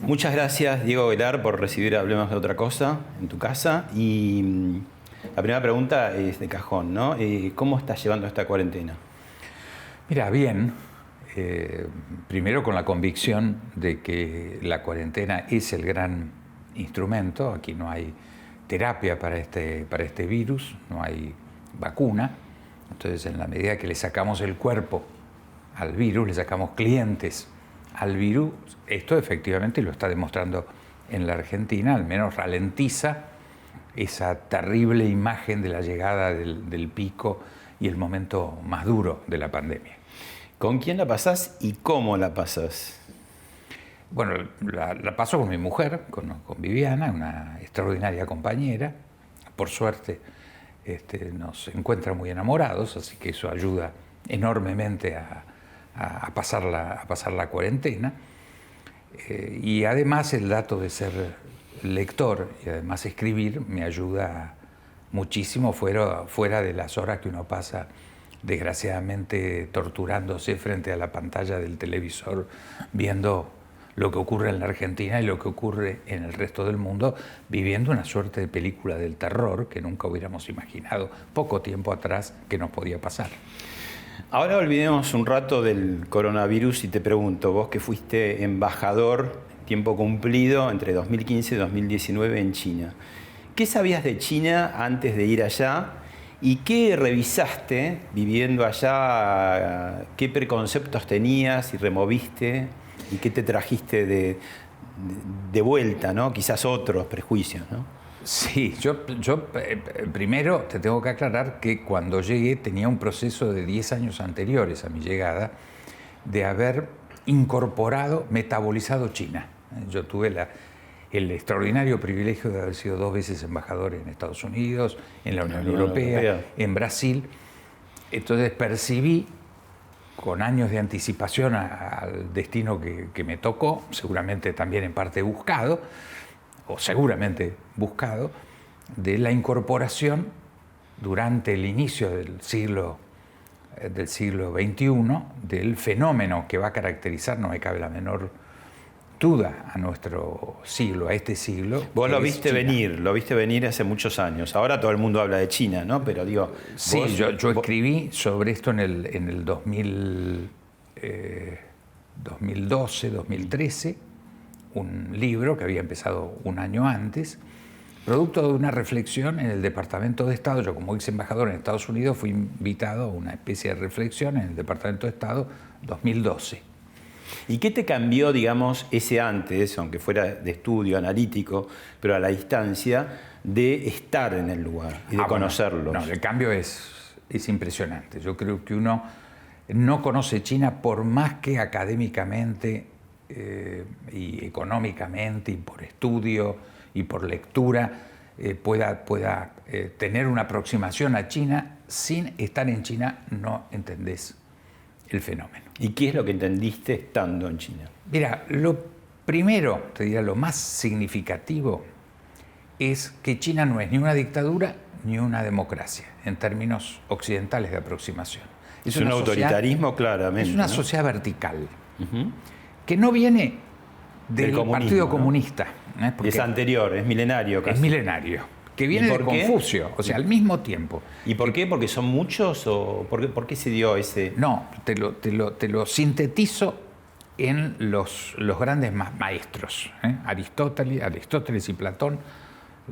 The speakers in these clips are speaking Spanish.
Muchas gracias, Diego Velar, por recibir Hablemos de otra cosa en tu casa. Y la primera pregunta es de cajón, ¿no? ¿Cómo estás llevando esta cuarentena? Mira, bien. Primero con la convicción de que la cuarentena es el gran instrumento. Aquí no hay terapia para este virus, no hay vacuna. Entonces, en la medida que le sacamos el cuerpo al virus, le sacamos clientes al virus, esto efectivamente lo está demostrando en la Argentina, al menos ralentiza esa terrible imagen de la llegada del pico y el momento más duro de la pandemia. ¿Con quién la pasás y cómo la pasás? Bueno, la paso con mi mujer, con Viviana, una extraordinaria compañera. Por suerte nos encuentra muy enamorados, así que eso ayuda enormemente a pasar la cuarentena. Y además el dato de ser lector y además escribir me ayuda muchísimo fuera de las horas que uno pasa desgraciadamente torturándose frente a la pantalla del televisor, viendo lo que ocurre en la Argentina y lo que ocurre en el resto del mundo, viviendo una suerte de película del terror que nunca hubiéramos imaginado poco tiempo atrás que nos podía pasar. Ahora olvidemos un rato del coronavirus y te pregunto, vos que fuiste embajador tiempo cumplido entre 2015 y 2019 en China, ¿qué sabías de China antes de ir allá? ¿Y qué revisaste viviendo allá? ¿Qué preconceptos tenías y removiste? ¿Y qué te trajiste de vuelta, ¿no? Quizás otros prejuicios, ¿no? Sí, yo primero te tengo que aclarar que cuando llegué tenía un proceso de 10 años anteriores a mi llegada de haber incorporado, metabolizado China. Yo tuve el extraordinario privilegio de haber sido 2 veces embajador en Estados Unidos, en la Unión Europea, en Brasil. Entonces percibí con años de anticipación al destino que me tocó, seguramente también en parte buscado, o seguramente buscado, de la incorporación durante el inicio del siglo XXI del fenómeno que va a caracterizar, no me cabe la menor duda, a nuestro siglo, a este siglo. Vos lo viste venir hace muchos años. Ahora todo el mundo habla de China, ¿no? Pero digo... Sí, yo escribí sobre esto en el 2012, 2013, un libro que había empezado un año antes, producto de una reflexión en el Departamento de Estado. Yo, como ex embajador en Estados Unidos, fui invitado a una especie de reflexión en el Departamento de Estado 2012. ¿Y qué te cambió, digamos, ese antes, aunque fuera de estudio analítico, pero a la distancia, de estar en el lugar y de conocerlos? Bueno, no, el cambio es impresionante. Yo creo que uno no conoce China por más que académicamente y económicamente y por estudio y por lectura pueda tener una aproximación a China. Sin estar en China no entendés el fenómeno. ¿Y qué es lo que entendiste estando en China? Mira, lo primero, te diría, lo más significativo es que China no es ni una dictadura ni una democracia en términos occidentales de aproximación. Es un autoritarismo, claramente. Es una sociedad vertical, que no viene del Partido Comunista. Es anterior, es milenario casi. Es milenario, que viene de Confucio, o sea, al mismo tiempo. ¿Y por qué? ¿Porque son muchos o por qué se dio ese...? No, te lo sintetizo en los grandes maestros, Aristóteles y Platón,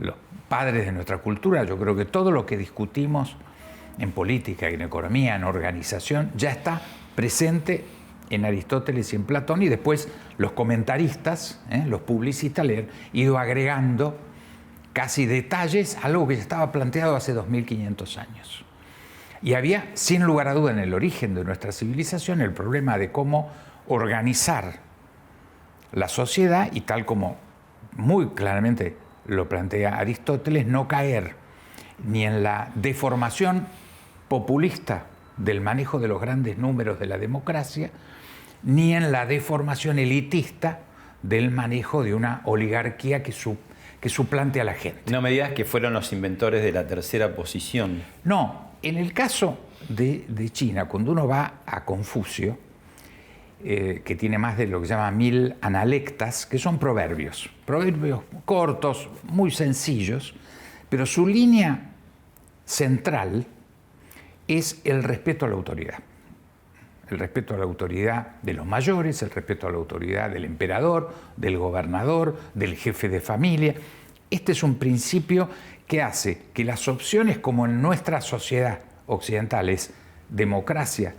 los padres de nuestra cultura. Yo creo que todo lo que discutimos en política, en economía, en organización, ya está presente en Aristóteles y en Platón, y después los comentaristas, los publicistas, le han ido agregando casi detalles a algo que ya estaba planteado hace 2500 años. Y había, sin lugar a duda, en el origen de nuestra civilización, el problema de cómo organizar la sociedad y, tal como muy claramente lo plantea Aristóteles, no caer ni en la deformación populista del manejo de los grandes números de la democracia, ni en la deformación elitista del manejo de una oligarquía que suplante a la gente. No me digas que fueron los inventores de la tercera posición. No, en el caso de China, cuando uno va a Confucio, que tiene más de lo que se llama 1000 analectas, que son proverbios cortos, muy sencillos, pero su línea central es el respeto a la autoridad. El respeto a la autoridad de los mayores, el respeto a la autoridad del emperador, del gobernador, del jefe de familia. Este es un principio que hace que las opciones, como en nuestra sociedad occidental es democracia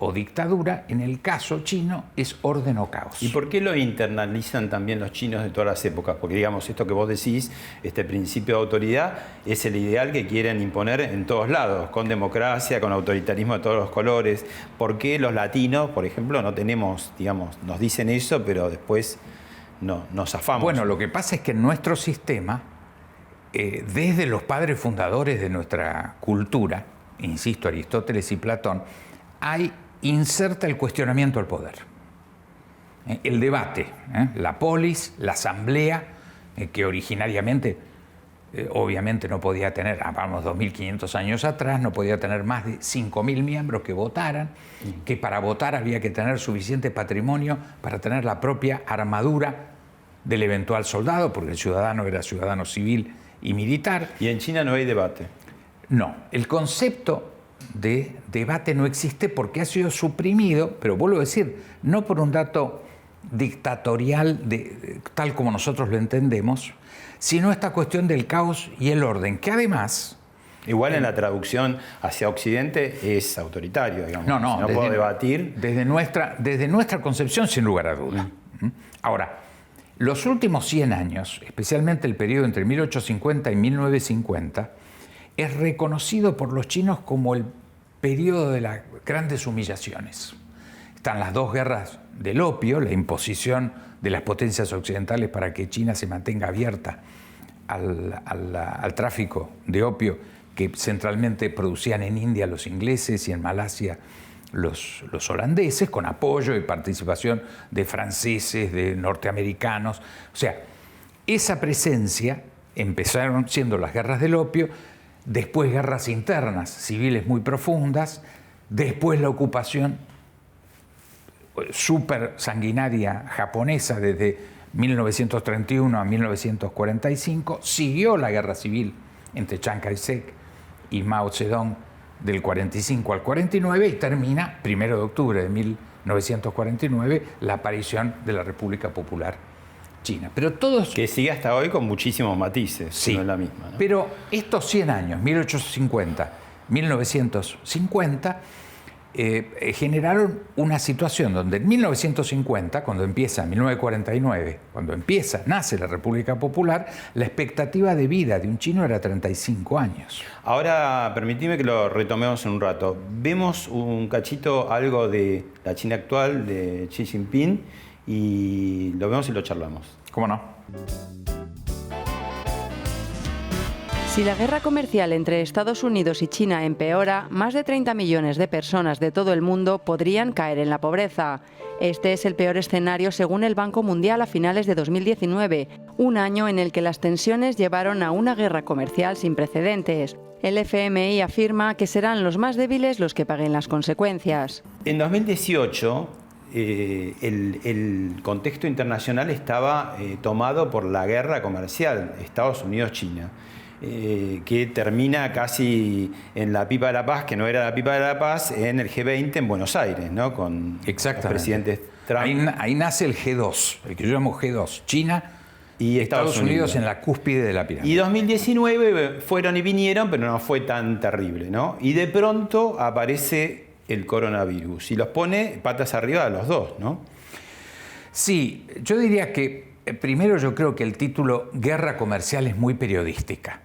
o dictadura, en el caso chino es orden o caos. ¿Y por qué lo internalizan también los chinos de todas las épocas? Porque, digamos, esto que vos decís, este principio de autoridad, es el ideal que quieren imponer en todos lados, con democracia, con autoritarismo de todos los colores. ¿Por qué los latinos, por ejemplo, no tenemos, digamos, nos dicen eso, pero después no, nos zafamos? Bueno, lo que pasa es que en nuestro sistema, desde los padres fundadores de nuestra cultura, insisto, Aristóteles y Platón, inserta el cuestionamiento al poder. El debate, la polis, la asamblea, que originariamente, obviamente no podía tener, vamos, 2500 años atrás, no podía tener más de 5000 miembros que votaran, que para votar había que tener suficiente patrimonio para tener la propia armadura del eventual soldado, porque el ciudadano era ciudadano civil y militar. ¿Y en China no hay debate? No, el concepto de debate no existe porque ha sido suprimido, pero vuelvo a decir, no por un dato dictatorial tal como nosotros lo entendemos, sino esta cuestión del caos y el orden, que además... Igual en la traducción hacia Occidente es autoritario, digamos. No, puedo debatir. Desde nuestra concepción, sin lugar a duda. Ahora, los últimos 100 años, especialmente el periodo entre 1850 y 1950, es reconocido por los chinos como el periodo de las grandes humillaciones. Están las dos guerras del opio, la imposición de las potencias occidentales para que China se mantenga abierta al tráfico de opio que centralmente producían en India los ingleses y en Malasia los holandeses, con apoyo y participación de franceses, de norteamericanos. O sea, esa presencia empezaron siendo las guerras del opio, después guerras internas, civiles muy profundas, después la ocupación súper sanguinaria japonesa desde 1931 a 1945, siguió la guerra civil entre Chiang Kai-shek y Mao Zedong del 45 al 49 y termina, 1 de octubre de 1949, la aparición de la República Popular China. Pero todos... Que sigue hasta hoy con muchísimos matices, sí, no es la misma, ¿no? Pero estos 100 años, 1850, 1950, generaron una situación donde en 1950, cuando empieza, 1949, nace la República Popular, la expectativa de vida de un chino era 35 años. Ahora, permitime que lo retomemos en un rato. Vemos un cachito, algo de la China actual, de Xi Jinping, y lo vemos y lo charlamos. ¿Cómo no? Si la guerra comercial entre Estados Unidos y China empeora, más de 30 millones de personas de todo el mundo podrían caer en la pobreza. Este es el peor escenario según el Banco Mundial a finales de 2019, un año en el que las tensiones llevaron a una guerra comercial sin precedentes. El FMI afirma que serán los más débiles los que paguen las consecuencias. En 2018... el contexto internacional estaba tomado por la guerra comercial Estados Unidos-China, que termina casi en la pipa de la paz, que no era la pipa de la paz, en el G20 en Buenos Aires, ¿no? Con los presidentes Trump. Ahí nace el G2, el que yo llamo G2, China y Estados Unidos en la cúspide de la pirámide. Y 2019 fueron y vinieron, pero no fue tan terrible, ¿no? Y de pronto aparece el coronavirus y los pone patas arriba a los dos, ¿no? Sí, yo diría que primero yo creo que el título Guerra Comercial es muy periodística,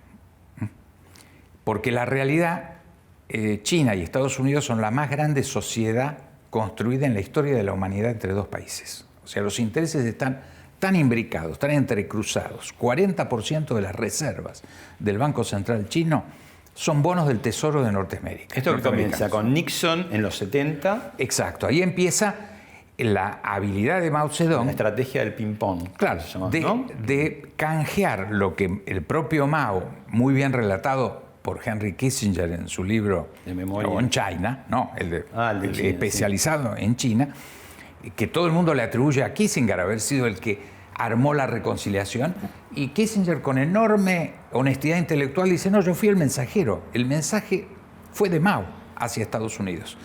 porque la realidad, China y Estados Unidos son la más grande sociedad construida en la historia de la humanidad entre dos países. O sea, los intereses están tan imbricados, tan entrecruzados. 40% de las reservas del Banco Central chino son bonos del Tesoro de Norteamérica. Esto que comienza con Nixon en los 70. Exacto, ahí empieza la habilidad de Mao Zedong. La estrategia del ping-pong. Claro, ¿no? de canjear lo que el propio Mao, muy bien relatado por Henry Kissinger en su libro de memoria On China, no, el China, especializado en China, que todo el mundo le atribuye a Kissinger haber sido el que armó la reconciliación, y Kissinger con enorme honestidad intelectual dice, no, yo fui el mensajero, el mensaje fue de Mao hacia Estados Unidos,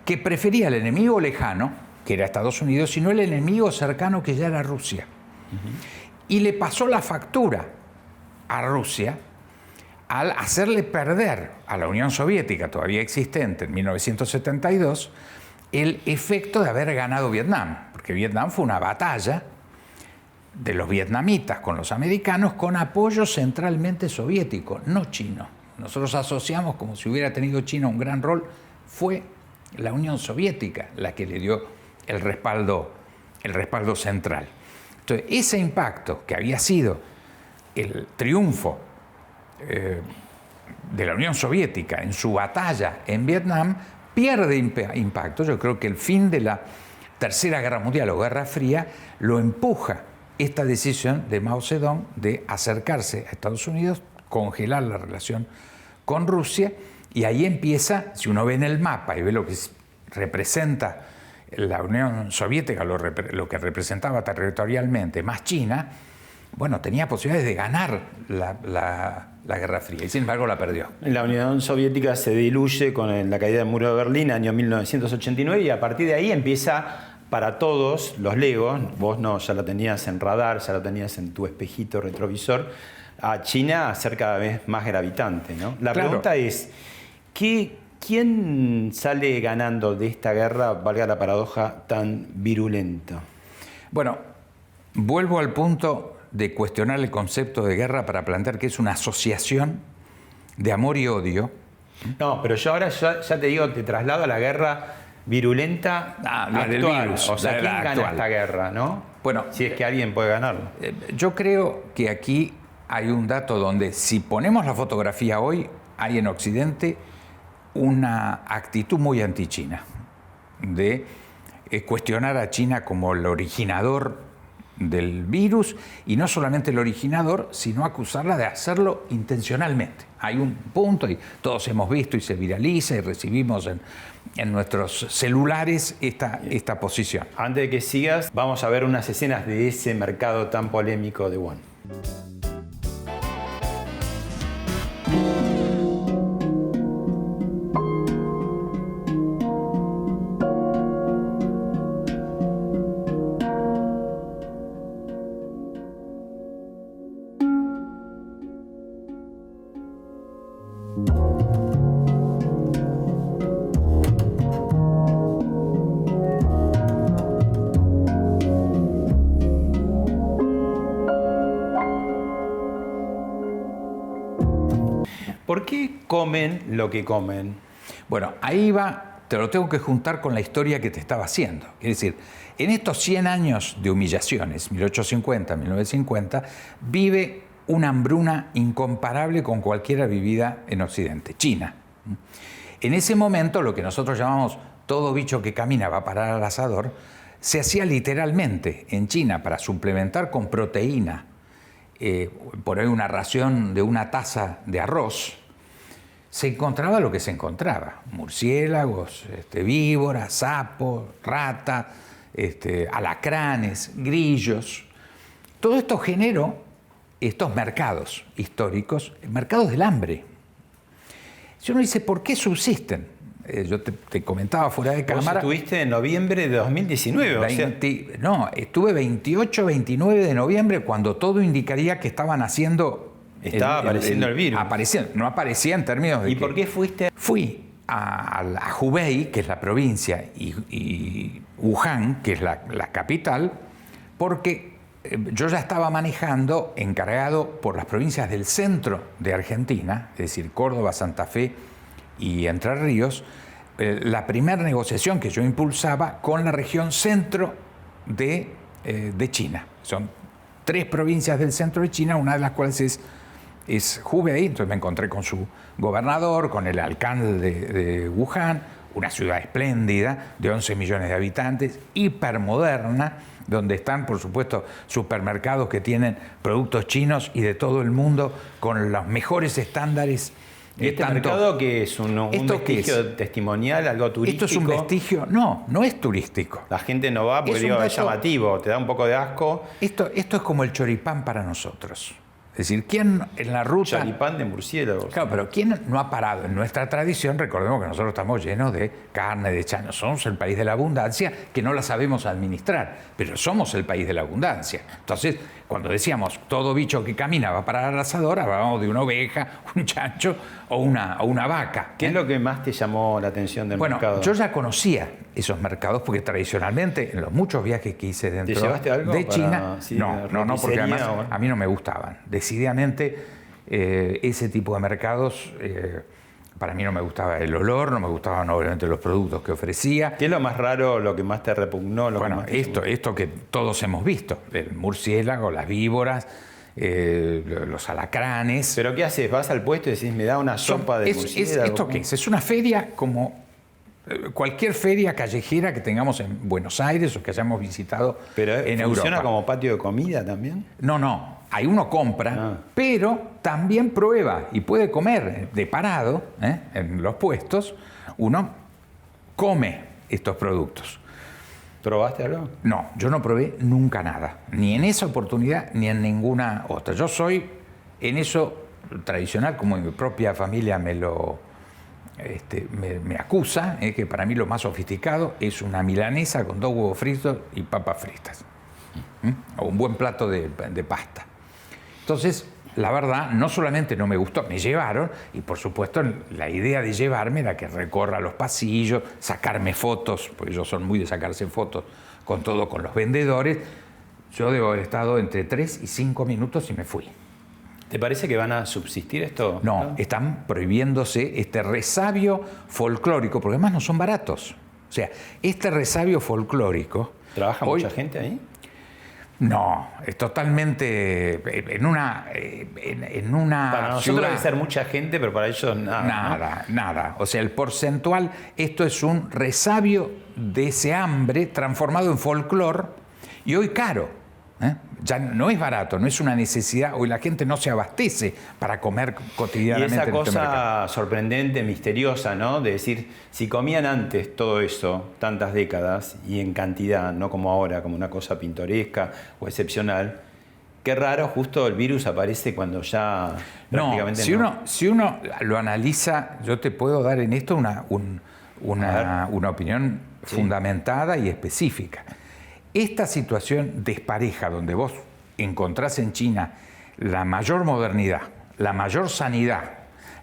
que prefería el enemigo lejano, que era Estados Unidos, sino el enemigo cercano, que ya era Rusia. Y le pasó la factura a Rusia al hacerle perder a la Unión Soviética, todavía existente en 1972, el efecto de haber ganado Vietnam, porque Vietnam fue una batalla de los vietnamitas con los americanos con apoyo centralmente soviético, no chino. Nosotros asociamos como si hubiera tenido China un gran rol, fue la Unión Soviética la que le dio el respaldo central. Entonces, ese impacto que había sido el triunfo de la Unión Soviética en su batalla en Vietnam, pierde impacto. Yo creo que el fin de la Tercera Guerra Mundial o Guerra Fría lo empuja esta decisión de Mao Zedong de acercarse a Estados Unidos, congelar la relación con Rusia, y ahí empieza, si uno ve en el mapa y ve lo que representa la Unión Soviética, lo que representaba territorialmente, más China, bueno, tenía posibilidades de ganar la Guerra Fría, y sin embargo la perdió. La Unión Soviética se diluye con la caída del muro de Berlín, año 1989, y a partir de ahí empieza para todos los legos, vos no, ya lo tenías en radar, ya lo tenías en tu espejito retrovisor, a China a ser cada vez más gravitante, ¿no? La pregunta es, ¿quién sale ganando de esta guerra, valga la paradoja, tan virulenta? Bueno, vuelvo al punto de cuestionar el concepto de guerra para plantear que es una asociación de amor y odio. No, pero yo ahora ya te digo, te traslado a la guerra virulenta la del virus. O sea, ¿quién gana esta guerra, no? Bueno, si es que alguien puede ganarlo. Yo creo que aquí hay un dato donde, si ponemos la fotografía hoy, hay en Occidente una actitud muy anti-China, de cuestionar a China como el originador del virus, y no solamente el originador, sino acusarla de hacerlo intencionalmente. Hay un punto, y todos hemos visto y se viraliza y recibimos en nuestros celulares esta posición. Antes de que sigas, vamos a ver unas escenas de ese mercado tan polémico de Wuhan. ¿Por qué comen lo que comen? Bueno, ahí va, te lo tengo que juntar con la historia que te estaba haciendo. Es decir, en estos 100 años de humillaciones, 1850, 1950, vive una hambruna incomparable con cualquiera vivida en Occidente, China. En ese momento, lo que nosotros llamamos todo bicho que camina va a parar al asador, se hacía literalmente en China para suplementar con proteína, por ahí una ración de una taza de arroz, se encontraba lo que se encontraba: murciélagos, víboras, sapos, rata, alacranes, grillos. Todo esto generó estos mercados históricos, mercados del hambre. Si uno dice, ¿por qué subsisten? Yo te comentaba fuera de cámara. ¿Vos estuviste en noviembre de 2019? No, estuve 28, 29 de noviembre, cuando todo indicaría que estaban haciendo... Estaba apareciendo el virus. No aparecía en términos de... ¿Y por qué fuiste? Fui a Hubei, que es la provincia, y Wuhan, que es la capital, porque yo ya estaba manejando, encargado por las provincias del centro de Argentina, es decir, Córdoba, Santa Fe y Entre Ríos, la primera negociación que yo impulsaba con la región centro de China. Son 3 provincias del centro de China, una de las cuales es Hubei. Entonces me encontré con su gobernador, con el alcalde de Wuhan, una ciudad espléndida de 11 millones de habitantes, hipermoderna, donde están, por supuesto, supermercados que tienen productos chinos y de todo el mundo con los mejores estándares ¿Y este mercado que es un vestigio testimonial, algo turístico? Esto es un vestigio, no es turístico. La gente no va porque es llamativo, te da un poco de asco. Esto es como el choripán para nosotros. Es decir, ¿quién en la ruta... Choripán de murciélagos. Claro, pero ¿quién no ha parado? En nuestra tradición, recordemos que nosotros estamos llenos de carne, de chancho. Somos el país de la abundancia, que no la sabemos administrar, pero somos el país de la abundancia. Entonces, cuando decíamos todo bicho que camina va para el asador, hablábamos de una oveja, un chancho o una vaca. ¿Qué es lo que más te llamó la atención del mercado? Bueno, yo ya conocía esos mercados porque tradicionalmente, en los muchos viajes que hice dentro ¿Te llevaste algo de China, no, porque además a mí no me gustaban. Decididamente, ese tipo de mercados, para mí no me gustaba el olor, no me gustaban obviamente los productos que ofrecía. ¿Qué es lo más raro, lo que más te repugnó? Esto que todos hemos visto, el murciélago, las víboras, los alacranes. ¿Pero qué haces? ¿Vas al puesto y decís, me da una sopa de murciélago? ¿Esto qué es? Es una feria como cualquier feria callejera que tengamos en Buenos Aires o que hayamos visitado en Europa. ¿Funciona como patio de comida también? No. Ahí uno compra, pero también prueba y puede comer de parado, en los puestos. Uno come estos productos. ¿Probaste algo? No, yo no probé nunca nada. Ni en esa oportunidad, ni en ninguna otra. Yo soy en eso tradicional, como mi propia familia me acusa, que para mí lo más sofisticado es una milanesa con 2 huevos fritos y papas fritas. O un buen plato de pasta. Entonces, la verdad, no solamente no me gustó, me llevaron, y por supuesto la idea de llevarme era que recorra los pasillos, sacarme fotos, porque ellos son muy de sacarse fotos con los vendedores. Yo debo haber estado entre 3 y 5 minutos y me fui. ¿Te parece que van a subsistir esto? No, están prohibiéndose este resabio folclórico, porque además no son baratos. O sea, este resabio folclórico... ¿Trabaja mucha gente ahí? No, es totalmente en una para nosotros ciudad, debe ser mucha gente, pero para ellos nada. Nada. O sea, el porcentual, esto es un resabio de ese hambre transformado en folclor y hoy caro. Ya no es barato, no es una necesidad. Hoy la gente no se abastece para comer cotidianamente. Y esa cosa sorprendente, misteriosa, ¿no? De decir, si comían antes todo eso, tantas décadas, y en cantidad, no como ahora, como una cosa pintoresca o excepcional, qué raro, justo el virus aparece cuando ya prácticamente si uno lo analiza, yo te puedo dar en esto una opinión fundamentada y específica. Esta situación despareja donde vos encontrás en China la mayor modernidad, la mayor sanidad,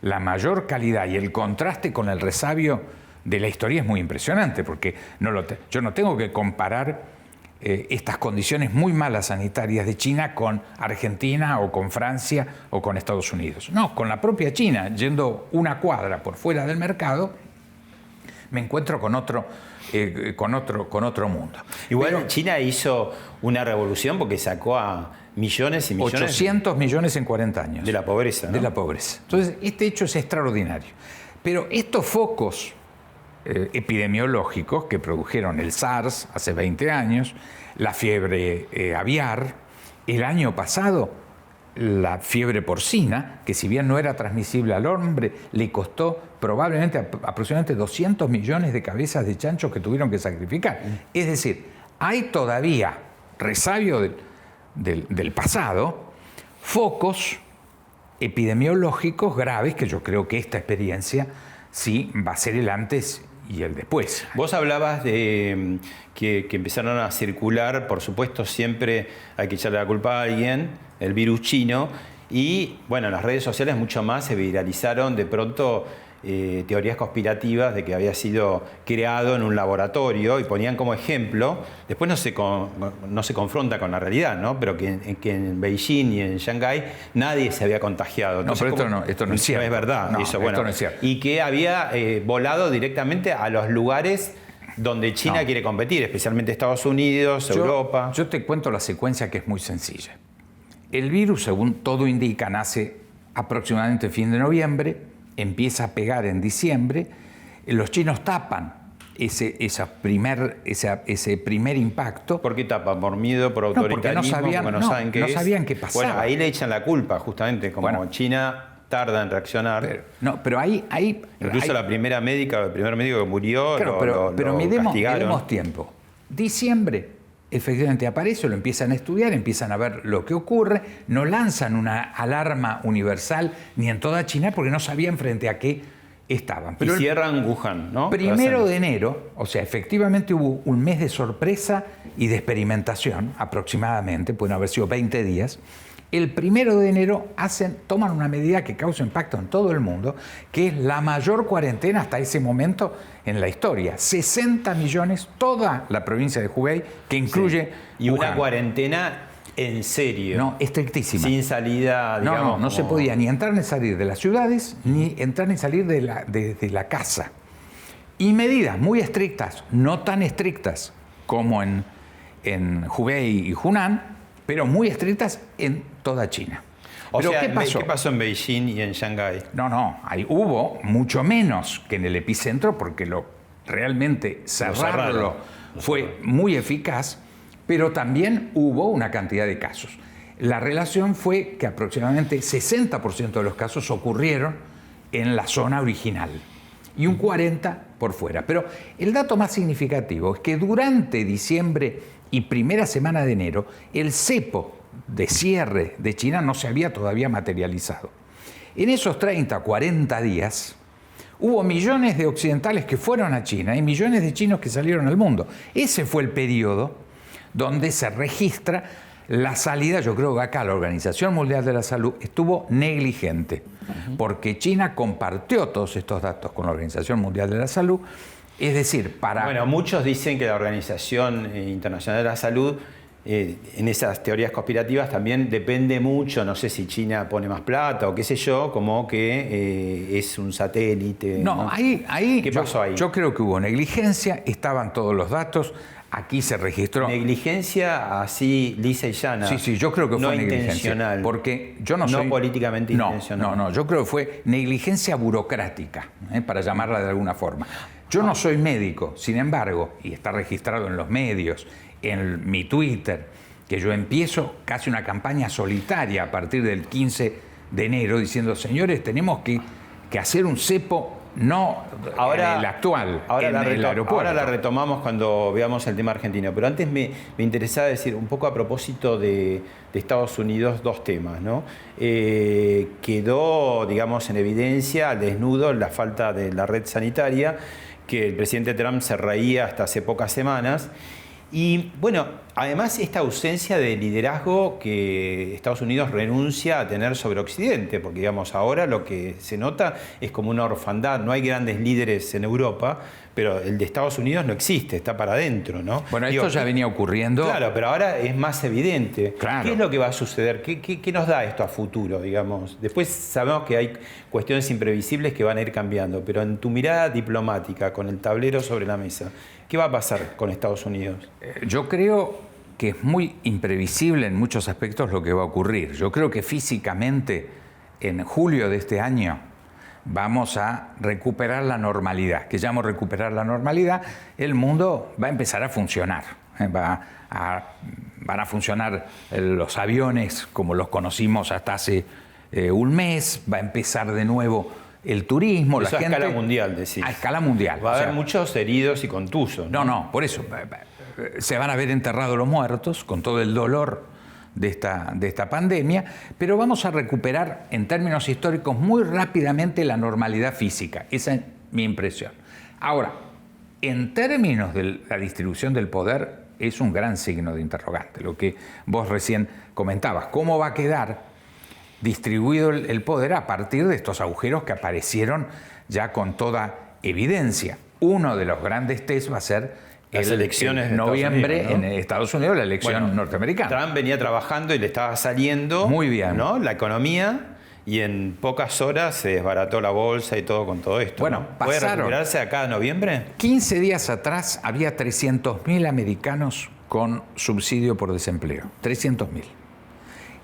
la mayor calidad y el contraste con el resabio de la historia es muy impresionante, porque yo no tengo que comparar estas condiciones muy malas sanitarias de China con Argentina o con Francia o con Estados Unidos. No, con la propia China, yendo una cuadra por fuera del mercado, me encuentro con otro mundo. Igual China hizo una revolución porque sacó a millones y millones... 800 millones en 40 años. De la pobreza, ¿no? De la pobreza. Entonces, este hecho es extraordinario. Pero estos focos epidemiológicos que produjeron el SARS hace 20 años, la fiebre aviar, el año pasado la fiebre porcina, que si bien no era transmisible al hombre, le costó probablemente aproximadamente 200 millones de cabezas de chanchos que tuvieron que sacrificar. Es decir, hay todavía resabio del pasado, focos epidemiológicos graves, que yo creo que esta experiencia sí va a ser el antes y el después. Vos hablabas de que empezaron a circular, por supuesto siempre hay que echarle la culpa a alguien, el virus chino, y bueno, en las redes sociales mucho más se viralizaron de pronto teorías conspirativas de que había sido creado en un laboratorio y ponían como ejemplo, después no se confronta con la realidad, ¿no? Pero que en Beijing y en Shanghái nadie se había contagiado. Entonces, no, pero esto no es cierto. No es verdad. No, eso, bueno, esto no es cierto. Y que había volado directamente a los lugares donde China quiere competir, especialmente Estados Unidos, Europa. Yo te cuento la secuencia que es muy sencilla. El virus, según todo indica, nace aproximadamente fin de noviembre, empieza a pegar en diciembre, los chinos tapan ese primer impacto. ¿Por qué tapan? ¿Por miedo, por autoritarismo? No, porque no sabían qué pasaba. Bueno, ahí le echan la culpa, justamente, como China tarda en reaccionar. Pero ahí incluso la primera médica, el primer médico que murió, claro, pero lo castigaron. miremos tiempo. Diciembre, efectivamente aparece, lo empiezan a estudiar, empiezan a ver lo que ocurre, no lanzan una alarma universal ni en toda China porque no sabían frente a qué estaban. Pero cierran Wuhan, ¿no? 1 de enero, o sea, efectivamente hubo un mes de sorpresa y de experimentación, aproximadamente, pueden haber sido 20 días. El 1 de enero toman una medida que causa impacto en todo el mundo, que es la mayor cuarentena hasta ese momento en la historia. 60 millones, toda la provincia de Hubei, que incluye Y Wuhan. una cuarentena en serio. No, estrictísima. Sin salida, digamos. No se podía ni entrar ni salir de las ciudades, ni entrar ni salir de la casa. Y medidas muy estrictas, no tan estrictas como en Hubei y Hunan, pero muy estrictas en toda China. ¿Pero ¿qué pasó? ¿Qué pasó en Beijing y en Shanghái? No, ahí hubo mucho menos que en el epicentro, porque realmente cerrarlo fue muy eficaz, pero también hubo una cantidad de casos. La relación fue que aproximadamente 60% de los casos ocurrieron en la zona original y un 40% por fuera. Pero el dato más significativo es que durante diciembre y primera semana de enero, el cepo de cierre de China no se había todavía materializado. En esos 30, 40 días, hubo millones de occidentales que fueron a China y millones de chinos que salieron al mundo. Ese fue el periodo donde se registra la salida. Yo creo que acá la Organización Mundial de la Salud estuvo negligente, porque China compartió todos estos datos con la Organización Mundial de la Salud. Es decir, Bueno, muchos dicen que la Organización Internacional de la Salud, en esas teorías conspirativas, también depende mucho, no sé si China pone más plata o qué sé yo, como que es un satélite. No, ahí ¿Qué pasó ahí? Yo creo que hubo negligencia, estaban todos los datos. Aquí se registró. Negligencia así lisa y llana. Sí, yo creo que fue negligencia. Intencional. Porque yo no soy. No políticamente intencional. No, yo creo que fue negligencia burocrática, para llamarla de alguna forma. Yo no soy médico, sin embargo, y está registrado en los medios, en mi Twitter, que yo empiezo casi una campaña solitaria a partir del 15 de enero diciendo, señores, tenemos que hacer un cepo. No ahora, en el actual, en el aeropuerto. Ahora la retomamos cuando veamos el tema argentino, pero antes me interesaba decir un poco a propósito de Estados Unidos dos temas, ¿no? Quedó, digamos, en evidencia al desnudo la falta de la red sanitaria, que el presidente Trump se reía hasta hace pocas semanas. Y bueno, además esta ausencia de liderazgo que Estados Unidos renuncia a tener sobre Occidente, porque digamos ahora lo que se nota es como una orfandad, no hay grandes líderes en Europa, pero el de Estados Unidos no existe, está para adentro, ¿no? Bueno, esto ya venía ocurriendo. Claro, pero ahora es más evidente. Claro. ¿Qué es lo que va a suceder? ¿Qué nos da esto a futuro, digamos? Después sabemos que hay cuestiones imprevisibles que van a ir cambiando, pero en tu mirada diplomática, con el tablero sobre la mesa, ¿qué va a pasar con Estados Unidos? Yo creo que es muy imprevisible en muchos aspectos lo que va a ocurrir. Yo creo que físicamente en julio de este año vamos a recuperar la normalidad. ¿Qué llamo recuperar la normalidad? El mundo va a empezar a funcionar. Van a funcionar los aviones como los conocimos hasta hace un mes. Va a empezar de nuevo el turismo. Eso la gente, a escala mundial, decís. A escala mundial. Va a haber muchos heridos y contusos. No, por eso. Se van a ver enterrados los muertos con todo el dolor de esta pandemia, pero vamos a recuperar en términos históricos muy rápidamente la normalidad física. Esa es mi impresión. Ahora, en términos de la distribución del poder, es un gran signo de interrogante. Lo que vos recién comentabas, ¿cómo va a quedar distribuido el poder a partir de estos agujeros que aparecieron ya con toda evidencia? Uno de los grandes test va a ser las elecciones de noviembre Estados Unidos, ¿no? En Estados Unidos, la elección norteamericana. Trump venía trabajando y le estaba saliendo muy bien, ¿no? La economía, y en pocas horas se desbarató la bolsa y todo con todo esto. Bueno, ¿no? ¿Puede recuperarse acá en noviembre? 15 días atrás había 300.000 americanos con subsidio por desempleo. 300.000.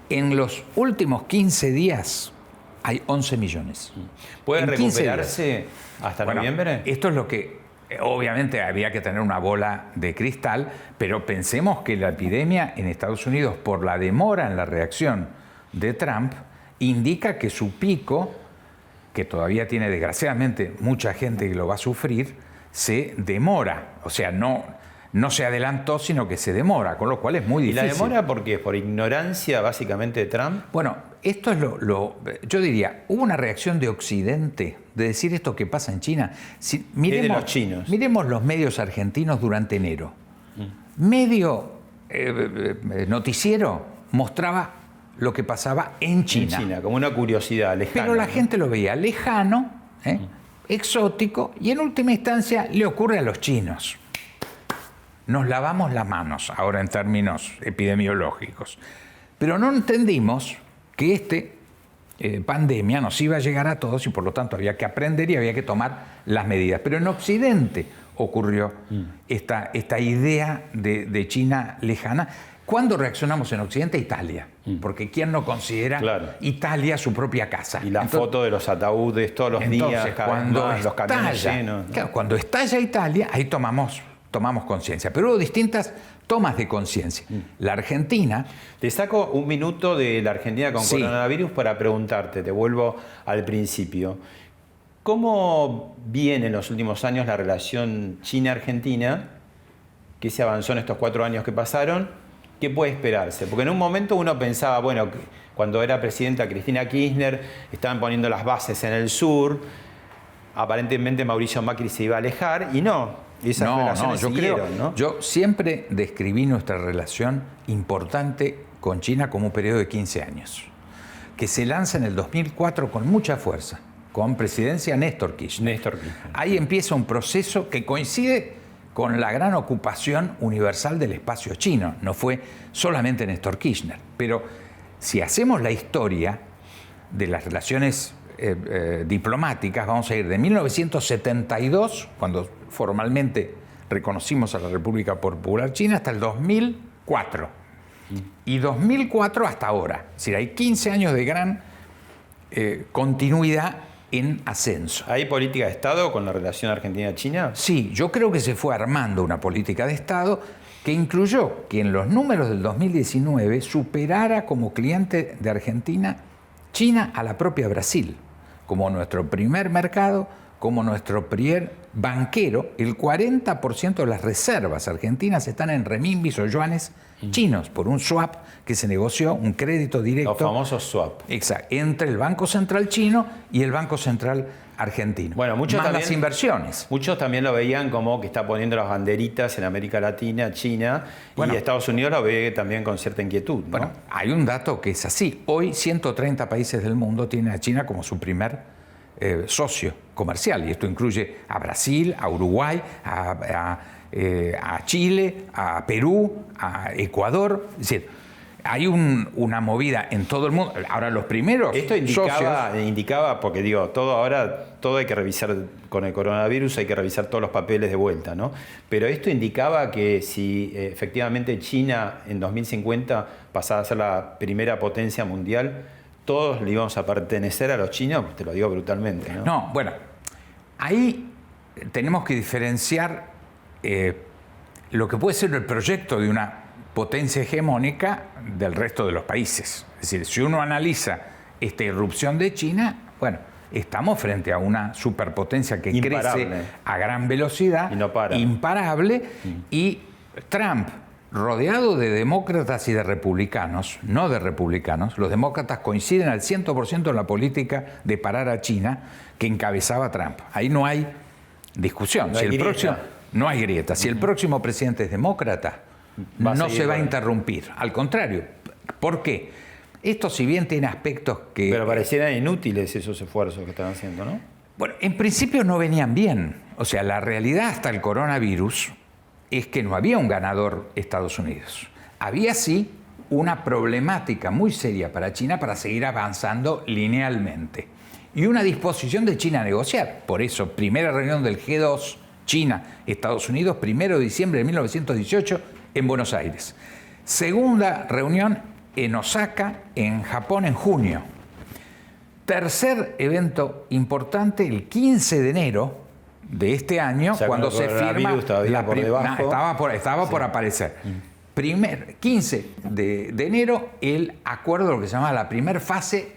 En los últimos 15 días hay 11 millones. ¿Puede recuperarse hasta noviembre? Esto es lo que... Obviamente había que tener una bola de cristal, pero pensemos que la epidemia en Estados Unidos, por la demora en la reacción de Trump, indica que su pico, que todavía tiene desgraciadamente mucha gente que lo va a sufrir, se demora. O sea, no se adelantó, sino que se demora, con lo cual es muy difícil. ¿Y la demora por qué? ¿Por ignorancia básicamente de Trump? Bueno, esto es yo diría, hubo una reacción de Occidente de decir esto que pasa en China. De los chinos. Miremos los medios argentinos durante enero. Medio noticiero mostraba lo que pasaba en China. En China, como una curiosidad lejana. Pero la gente lo veía lejano, exótico, y en última instancia le ocurre a los chinos. Nos lavamos las manos, ahora en términos epidemiológicos. Pero no entendimos que pandemia nos iba a llegar a todos y por lo tanto había que aprender y había que tomar las medidas. Pero en Occidente ocurrió esta idea de China lejana. ¿Cuándo reaccionamos en Occidente? Italia. Porque ¿quién no considera Italia su propia casa? Y la foto de los ataúdes todos los días, cuando más, los camiones llenos. Claro, cuando estalla Italia, ahí tomamos conciencia. Pero hubo distintas tomas de conciencia. La Argentina... Te saco un minuto de la Argentina con coronavirus para preguntarte, te vuelvo al principio. ¿Cómo viene en los últimos años la relación China-Argentina? ¿Qué se avanzó en estos 4 años que pasaron? ¿Qué puede esperarse? Porque en un momento uno pensaba, bueno, cuando era presidenta Cristina Kirchner, estaban poniendo las bases en el sur, aparentemente Mauricio Macri se iba a alejar, y no. Y esas relaciones siguieron, ¿no? Yo siempre describí nuestra relación importante con China como un periodo de 15 años, que se lanza en el 2004 con mucha fuerza, con presidencia Néstor Kirchner. Ahí empieza un proceso que coincide con la gran ocupación universal del espacio chino. No fue solamente Néstor Kirchner. Pero si hacemos la historia de las relaciones diplomáticas, vamos a ir de 1972, cuando formalmente reconocimos a la República Popular China, hasta el 2004. Y 2004 hasta ahora. Es decir, hay 15 años de gran continuidad en ascenso. ¿Hay política de Estado con la relación Argentina-China? Sí, yo creo que se fue armando una política de Estado que incluyó que en los números del 2019 superara como cliente de Argentina China a la propia Brasil, como nuestro primer mercado, como nuestro primer banquero. El 40% de las reservas argentinas están en renminbis o yuanes chinos por un swap que se negoció, un crédito directo. Los famosos swap. Exacto, entre el Banco Central chino y el Banco Central argentino. Bueno, más las inversiones. Muchos también lo veían como que está poniendo las banderitas en América Latina, China, y Estados Unidos lo ve también con cierta inquietud, ¿no? Bueno, hay un dato que es así. Hoy 130 países del mundo tienen a China como su primer socio comercial, y esto incluye a Brasil, a Uruguay, a Chile, a Perú, a Ecuador. Es decir, hay una movida en todo el mundo. Ahora, los primeros Esto indicaba, porque digo, todo hay que revisar con el coronavirus, hay que revisar todos los papeles de vuelta, ¿no? Pero esto indicaba que si efectivamente China en 2050 pasaba a ser la primera potencia mundial, todos le íbamos a pertenecer a los chinos, te lo digo brutalmente, ¿no? No, bueno, ahí tenemos que diferenciar lo que puede ser el proyecto de una potencia hegemónica del resto de los países. Es decir, si uno analiza esta irrupción de China, bueno, estamos frente a una superpotencia que crece a gran velocidad, y no para. Imparable, y Trump, rodeado de demócratas y de republicanos, no de republicanos, los demócratas coinciden al 100% en la política de parar a China que encabezaba Trump. Ahí no hay discusión. No hay grieta. Si el próximo presidente es demócrata, no se va a interrumpir. Al contrario. ¿Por qué? Esto, si bien tiene aspectos que... Pero parecieran inútiles esos esfuerzos que están haciendo, ¿no? Bueno, en principio no venían bien. O sea, la realidad hasta el coronavirus es que no había un ganador Estados Unidos. Había sí una problemática muy seria para China para seguir avanzando linealmente. Y una disposición de China a negociar. Por eso, primera reunión del G2, China, Estados Unidos, 1 de diciembre de 1918, en Buenos Aires. Segunda reunión en Osaka, en Japón, en junio. Tercer evento importante, el 15 de enero de este año, cuando se firma estaba por aparecer. 15 de enero, el acuerdo, lo que se llama la primera fase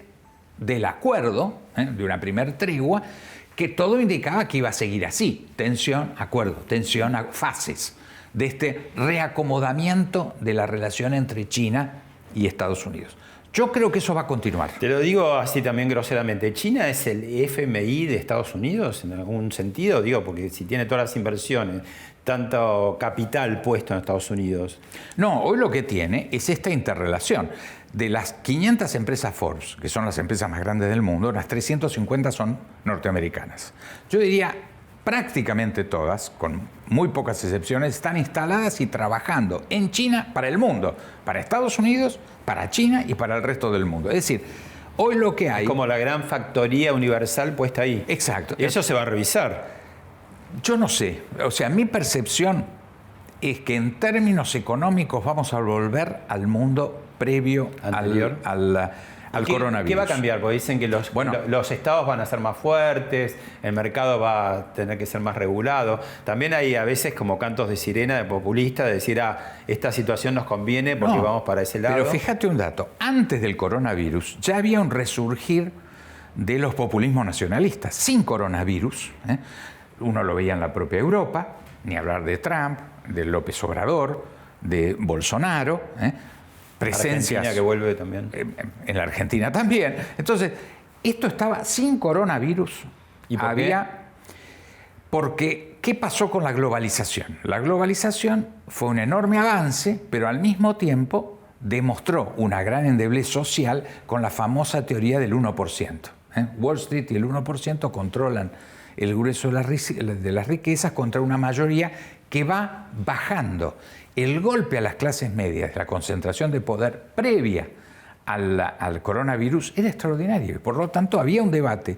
del acuerdo, de una primer tregua, que todo indicaba que iba a seguir así. Tensión, acuerdo, tensión, fases de este reacomodamiento de la relación entre China y Estados Unidos. Yo creo que eso va a continuar. Te lo digo así también groseramente. ¿China es el FMI de Estados Unidos en algún sentido? Digo, porque si tiene todas las inversiones, tanto capital puesto en Estados Unidos. No, hoy lo que tiene es esta interrelación. De las 500 empresas Forbes, que son las empresas más grandes del mundo, las 350 son norteamericanas. Yo diría prácticamente todas, con muy pocas excepciones, están instaladas y trabajando en China para el mundo, para Estados Unidos, para China y para el resto del mundo. Es decir, hoy lo que hay... Es como la gran factoría universal puesta ahí. Exacto. Y eso se va a revisar. Yo no sé, o sea, mi percepción es que en términos económicos vamos a volver al mundo previo al coronavirus. ¿Qué va a cambiar? Porque dicen que los estados van a ser más fuertes, el mercado va a tener que ser más regulado. También hay a veces como cantos de sirena de populistas de decir, esta situación nos conviene porque vamos para ese lado. Pero fíjate un dato, antes del coronavirus ya había un resurgir de los populismos nacionalistas. Sin coronavirus, uno lo veía en la propia Europa, ni hablar de Trump, de López Obrador, de Bolsonaro, presencias. Argentina que vuelve también. En la Argentina también. Entonces, esto estaba sin coronavirus. ¿Y por qué? Porque, ¿qué pasó con la globalización? La globalización fue un enorme avance, pero al mismo tiempo demostró una gran endeblez social con la famosa teoría del 1%. Wall Street y el 1% controlan el grueso de las riquezas contra una mayoría que va bajando. El golpe a las clases medias, la concentración de poder previa al coronavirus era extraordinario. Por lo tanto, había un debate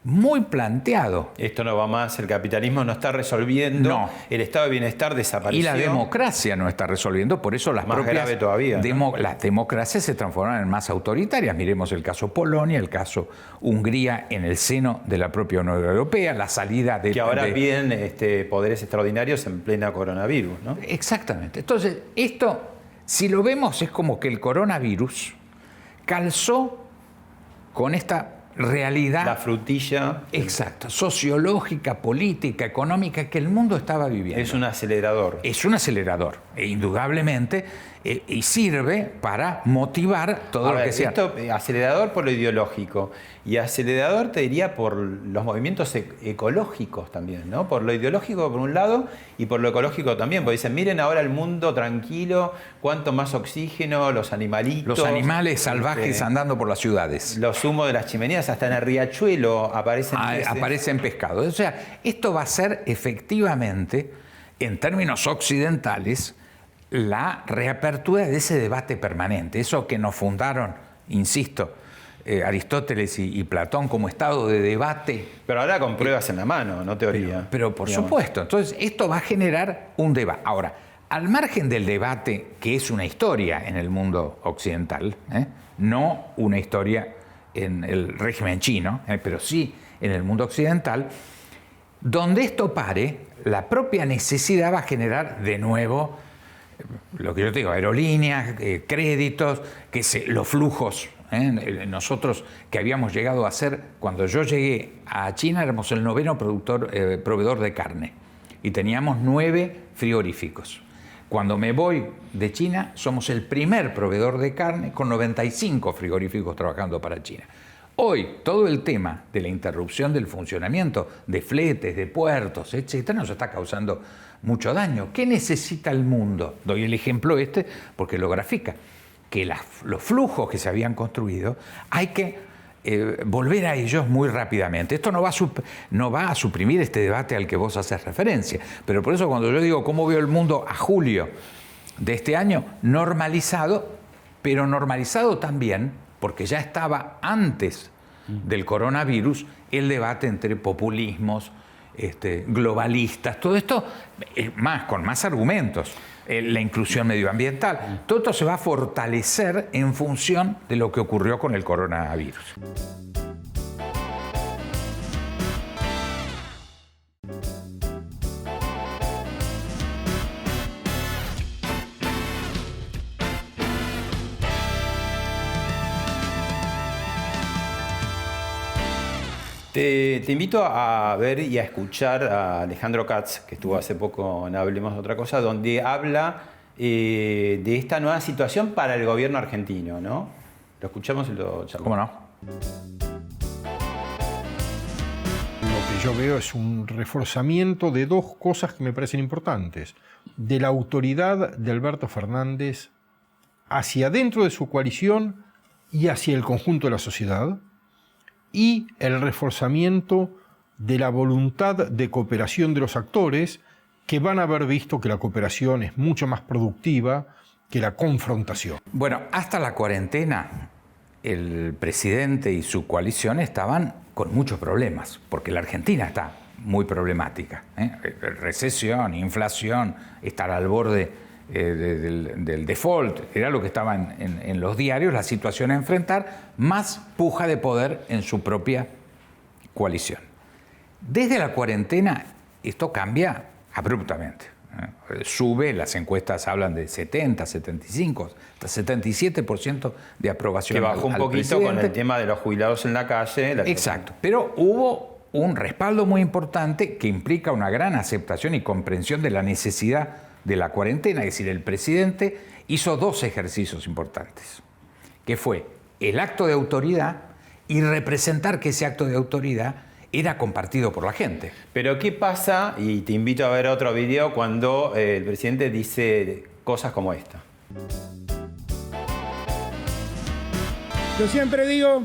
muy planteado. Esto no va más, el capitalismo no está resolviendo, el estado de bienestar desapareció. Y la democracia no está resolviendo, por eso las más propias grave todavía, ¿no? Las democracias se transformaron en más autoritarias. Miremos el caso Polonia, el caso Hungría en el seno de la propia Unión Europea, la salida de... Que ahora piden poderes extraordinarios en plena coronavirus, ¿no? Exactamente. Entonces, esto, si lo vemos, es como que el coronavirus calzó con esta realidad. La frutilla. Exacto. Sociológica, política, económica que el mundo estaba viviendo. Es un acelerador. Es un acelerador, indudablemente, y sirve para motivar todo lo que sea. Esto, acelerador por lo ideológico y acelerador, te diría, por los movimientos ecológicos también, ¿no? Por lo ideológico por un lado y por lo ecológico también, porque dicen, miren ahora el mundo tranquilo, cuánto más oxígeno, los animalitos. Los animales salvajes andando por las ciudades. Los humos de las chimeneas, hasta en el riachuelo aparecen pescados. O sea, esto va a ser efectivamente, en términos occidentales, la reapertura de ese debate permanente. Eso que nos fundaron, insisto, Aristóteles y Platón como estado de debate. Pero ahora con pruebas en la mano, no teoría. Pero por supuesto. Entonces, esto va a generar un debate. Ahora, al margen del debate, que es una historia en el mundo occidental, no una historia en el régimen chino, pero sí en el mundo occidental, donde esto pare, la propia necesidad va a generar de nuevo lo que yo te digo, aerolíneas, créditos, los flujos. Nosotros que habíamos llegado a ser, cuando yo llegué a China, éramos el 9º proveedor de carne y teníamos 9 frigoríficos. Cuando me voy de China, somos el primer proveedor de carne con 95 frigoríficos trabajando para China. Hoy, todo el tema de la interrupción del funcionamiento de fletes, de puertos, etcétera, nos está causando mucho daño. ¿Qué necesita el mundo? Doy el ejemplo porque lo grafica. Que los flujos que se habían construido hay que volver a ellos muy rápidamente. Esto no va a suprimir este debate al que vos haces referencia. Pero por eso cuando yo digo cómo veo el mundo a julio de este año, normalizado, pero normalizado también, porque ya estaba antes del coronavirus, el debate entre populismos, globalistas, todo esto con más argumentos, la inclusión medioambiental, todo esto se va a fortalecer en función de lo que ocurrió con el coronavirus. Te invito a ver y a escuchar a Alejandro Katz, que estuvo hace poco en Hablemos de Otra Cosa, donde habla de esta nueva situación para el gobierno argentino, ¿no? Lo escuchamos y lo charlamos. ¿Cómo no? Lo que yo veo es un reforzamiento de dos cosas que me parecen importantes. De la autoridad de Alberto Fernández hacia dentro de su coalición y hacia el conjunto de la sociedad, y el reforzamiento de la voluntad de cooperación de los actores, que van a haber visto que la cooperación es mucho más productiva que la confrontación. Bueno, hasta la cuarentena, el presidente y su coalición estaban con muchos problemas, porque la Argentina está muy problemática, ¿eh? Recesión, inflación, estar al borde del default, era lo que estaba en los diarios, la situación a enfrentar, más puja de poder en su propia coalición. Desde la cuarentena esto cambia abruptamente. Sube, las encuestas hablan de 70, 75, hasta 77% de aprobación. Que bajó un poquito con el tema de los jubilados en la calle. Exacto, pero hubo un respaldo muy importante que implica una gran aceptación y comprensión de la necesidad de la cuarentena. Es decir, el presidente hizo dos ejercicios importantes, que fue el acto de autoridad y representar que ese acto de autoridad era compartido por la gente. Pero ¿qué pasa? Y te invito a ver otro video cuando el presidente dice cosas como esta. Yo siempre digo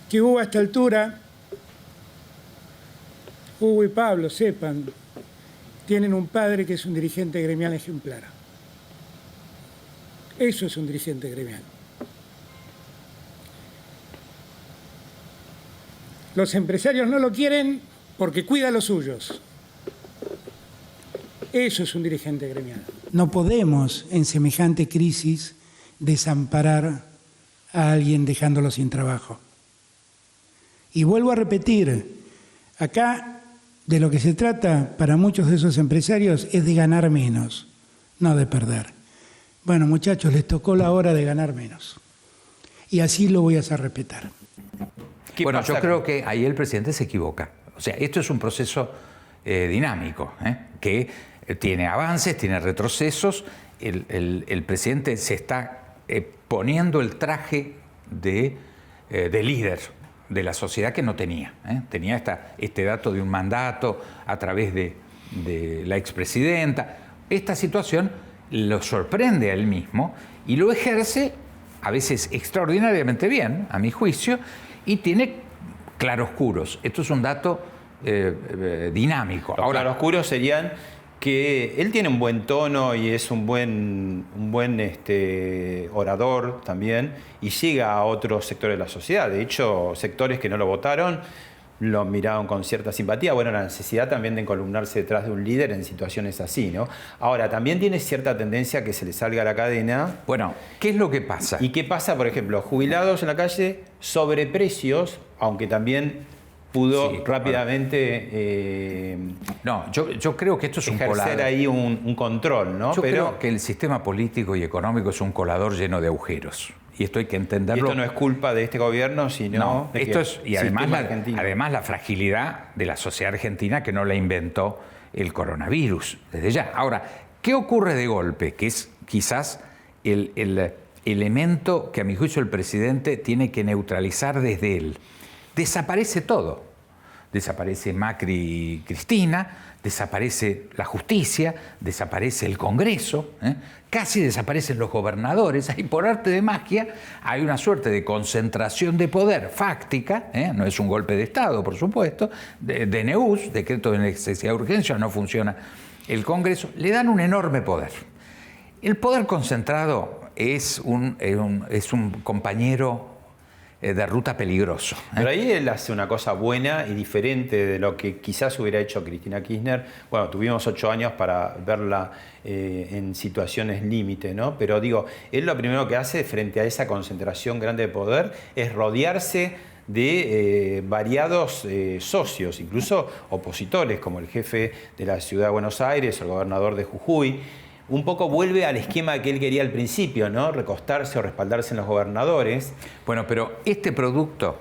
que Hugo a esta altura, Hugo y Pablo, sepan, tienen un padre que es un dirigente gremial ejemplar. Eso es un dirigente gremial. Los empresarios no lo quieren porque cuida a los suyos. Eso es un dirigente gremial. No podemos, en semejante crisis, desamparar a alguien dejándolo sin trabajo. Y vuelvo a repetir, acá de lo que se trata para muchos de esos empresarios es de ganar menos, no de perder. Bueno, muchachos, les tocó la hora de ganar menos. Y así lo voy a hacer respetar. Bueno, yo creo que ahí el presidente se equivoca. O sea, esto es un proceso dinámico, que tiene avances, tiene retrocesos. El presidente se está poniendo el traje de líder de la sociedad que no tenía. Tenía este dato de un mandato a través de la expresidenta. Esta situación lo sorprende a él mismo y lo ejerce a veces extraordinariamente bien, a mi juicio, y tiene claroscuros. Esto es un dato dinámico. Los claroscuros serían que él tiene un buen tono y es un buen orador también, y llega a otros sectores de la sociedad. De hecho, sectores que no lo votaron lo miraron con cierta simpatía. Bueno, la necesidad también de encolumnarse detrás de un líder en situaciones así, ¿no? Ahora, también tiene cierta tendencia a que se le salga a la cadena. Bueno, ¿qué es lo que pasa? ¿Y qué pasa, por ejemplo, jubilados en la calle, sobreprecios, aunque también pudo rápidamente no, yo creo que esto es un colador. Ejercer ahí un control, ¿no? Yo creo que el sistema político y económico es un colador lleno de agujeros. Y esto hay que entenderlo. Y esto no es culpa de este gobierno, sino de esto es, y además la fragilidad de la sociedad argentina, que no la inventó el coronavirus desde ya. Ahora, ¿qué ocurre de golpe? Que es quizás el elemento que a mi juicio el presidente tiene que neutralizar desde él. Desaparece todo. Desaparece Macri y Cristina, desaparece la justicia, desaparece el Congreso, casi desaparecen los gobernadores. Y por arte de magia hay una suerte de concentración de poder fáctica, no es un golpe de Estado, por supuesto, DNUs, decreto de necesidad de urgencia, no funciona el Congreso, le dan un enorme poder. El poder concentrado es un compañero de ruta peligroso. Pero ahí él hace una cosa buena y diferente de lo que quizás hubiera hecho Cristina Kirchner. Bueno, tuvimos 8 años para verla en situaciones límite, ¿no? Pero digo, él lo primero que hace frente a esa concentración grande de poder es rodearse de variados socios, incluso opositores, como el jefe de la ciudad de Buenos Aires, el gobernador de Jujuy. Un poco vuelve al esquema que él quería al principio, ¿no? Recostarse o respaldarse en los gobernadores. Bueno, pero este producto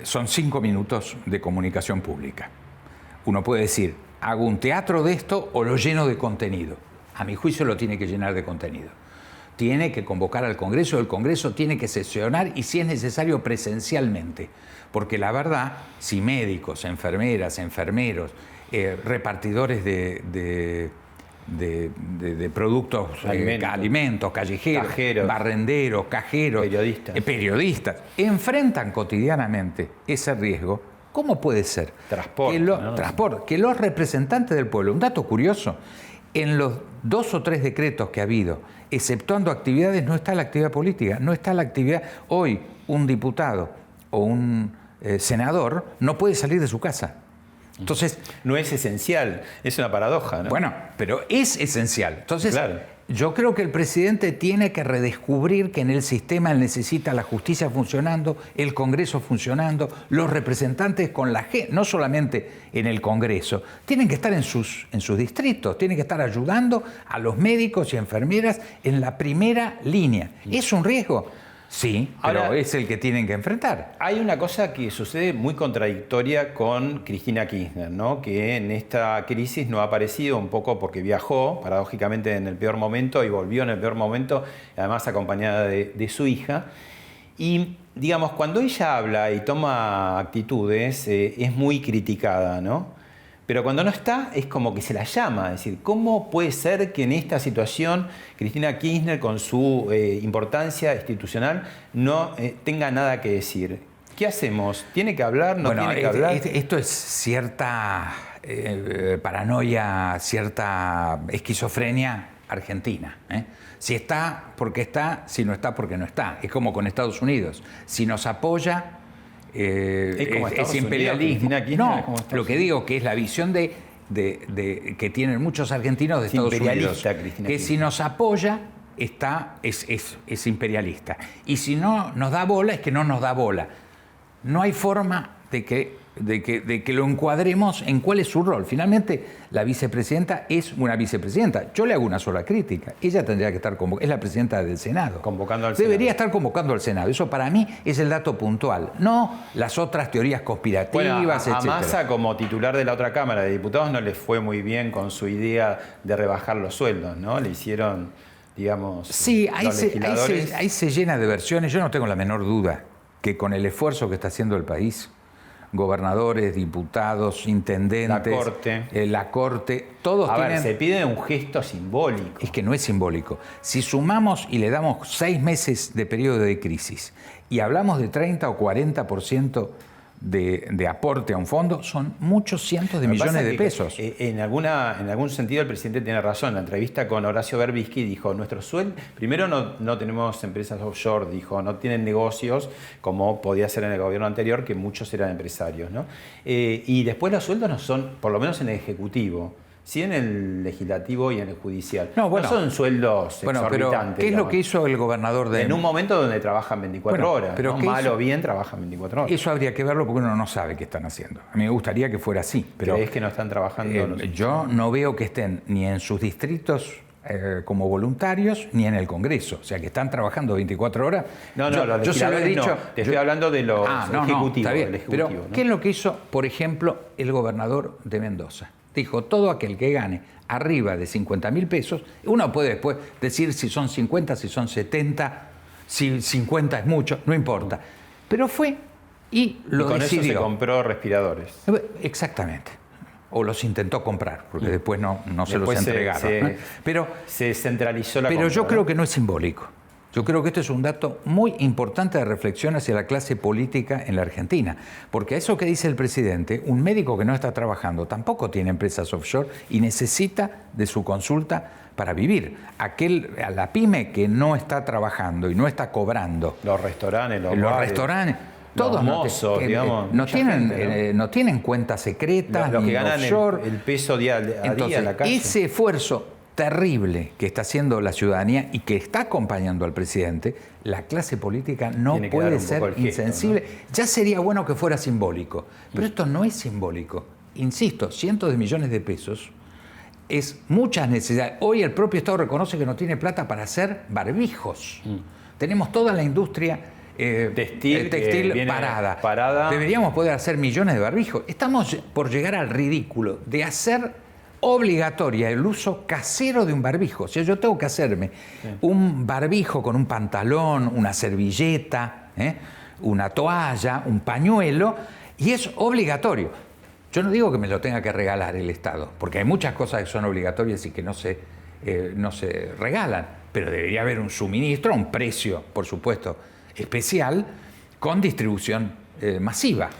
son 5 minutos de comunicación pública. Uno puede decir, hago un teatro de esto o lo lleno de contenido. A mi juicio lo tiene que llenar de contenido. Tiene que convocar al Congreso, el Congreso tiene que sesionar y si es necesario presencialmente. Porque la verdad, si médicos, enfermeras, enfermeros, repartidores de productos, alimentos, callejeros, barrenderos, cajeros, periodistas, enfrentan cotidianamente ese riesgo, ¿cómo puede ser que los representantes del pueblo, un dato curioso, en los 2 o 3 decretos que ha habido, exceptuando actividades, no está la actividad política, no está la actividad. Hoy un diputado o un senador no puede salir de su casa. Entonces, no es esencial, es una paradoja, ¿no? Bueno, pero es esencial. Entonces, claro, yo creo que el presidente tiene que redescubrir que en el sistema él necesita la justicia funcionando, el Congreso funcionando, los representantes con la gente, no solamente en el Congreso, tienen que estar en sus distritos, tienen que estar ayudando a los médicos y enfermeras en la primera línea. ¿Es un riesgo? Sí, pero ahora, es el que tienen que enfrentar. Hay una cosa que sucede muy contradictoria con Cristina Kirchner, ¿no? Que en esta crisis no ha aparecido un poco porque viajó, paradójicamente, en el peor momento y volvió en el peor momento, además acompañada de su hija. Y, digamos, cuando ella habla y toma actitudes, es muy criticada, ¿no? Pero cuando no está, es como que se la llama. Es decir, ¿cómo puede ser que en esta situación Cristina Kirchner, con su importancia institucional, no tenga nada que decir? ¿Qué hacemos? ¿Tiene que hablar? ¿No tiene que hablar? Esto es cierta paranoia, cierta esquizofrenia argentina. Si está, porque está; si no está, porque no está. Es como con Estados Unidos. Si nos apoya... es imperialismo. No, lo que digo que es la visión que tienen muchos argentinos de Estados Unidos. Que si nos apoya, es imperialista. Y si no nos da bola, es que no nos da bola. No hay forma de que lo encuadremos en cuál es su rol. Finalmente, la vicepresidenta es una vicepresidenta. Yo le hago una sola crítica. Ella tendría que estar es la presidenta del Senado. Convocando al Senado. Debería estar convocando al Senado. Eso para mí es el dato puntual. No las otras teorías conspirativas, a etcétera. Massa, como titular de la otra Cámara de Diputados, no le fue muy bien con su idea de rebajar los sueldos, ¿no? Le hicieron, digamos... Sí, ahí se llena de versiones. Yo no tengo la menor duda que con el esfuerzo que está haciendo el país, gobernadores, diputados, intendentes, la Corte, todos tienen... se pide un gesto simbólico. Es que no es simbólico. Si sumamos y le damos 6 meses de periodo de crisis y hablamos de 30 o 40% de aporte a un fondo, son muchos cientos de millones de pesos. En algún sentido el presidente tiene razón. En la entrevista con Horacio Berbisky dijo, nuestro sueldo, primero no tenemos empresas offshore, dijo, no tienen negocios como podía ser en el gobierno anterior, que muchos eran empresarios, ¿no? Y después los sueldos no son, por lo menos en el Ejecutivo, sí en el Legislativo y en el Judicial. No son sueldos exorbitantes. Pero ¿qué es lo que hizo el gobernador de... En un momento donde trabajan 24 horas, pero ¿no? Mal o bien trabajan 24 horas. Eso habría que verlo porque uno no sabe qué están haciendo. A mí me gustaría que fuera así. Pero ¿crees que no están trabajando? Yo no veo que estén ni en sus distritos como voluntarios, ni en el Congreso. O sea, que están trabajando 24 horas. Yo se lo he dicho. Te estoy hablando de los ejecutivos. Está bien. Pero, ¿qué es lo que hizo, por ejemplo, el gobernador de Mendoza? Dijo, todo aquel que gane arriba de 50.000 pesos, uno puede después decir si son 50, si son 70, si 50 es mucho, no importa. Pero fue y lo decidió. Eso se compró respiradores. Exactamente. O los intentó comprar, porque después no se los entregaron. Pero se centralizó la compra. Pero yo creo que no es simbólico. Yo creo que esto es un dato muy importante de reflexión hacia la clase política en la Argentina. Porque a eso que dice el presidente, un médico que no está trabajando tampoco tiene empresas offshore y necesita de su consulta para vivir. A la pyme que no está trabajando y no está cobrando. Los restaurantes, los restaurantes. Todos no tienen cuentas secretas, los que ni ganan offshore. El peso día a día en la calle. Ese esfuerzo terrible que está haciendo la ciudadanía y que está acompañando al presidente, la clase política no puede ser insensible. Gesto, ¿no? Ya sería bueno que fuera simbólico, pero esto no es simbólico. Insisto, cientos de millones de pesos es muchas necesidades. Hoy el propio Estado reconoce que no tiene plata para hacer barbijos. Tenemos toda la industria textil parada. Deberíamos poder hacer millones de barbijos. Estamos por llegar al ridículo de hacer obligatoria el uso casero de un barbijo. O sea, yo tengo que hacerme un barbijo con un pantalón, una servilleta, una toalla, un pañuelo, y es obligatorio. Yo no digo que me lo tenga que regalar el Estado, porque hay muchas cosas que son obligatorias y que no se regalan, pero debería haber un suministro a un precio, por supuesto, especial, con distribución masiva.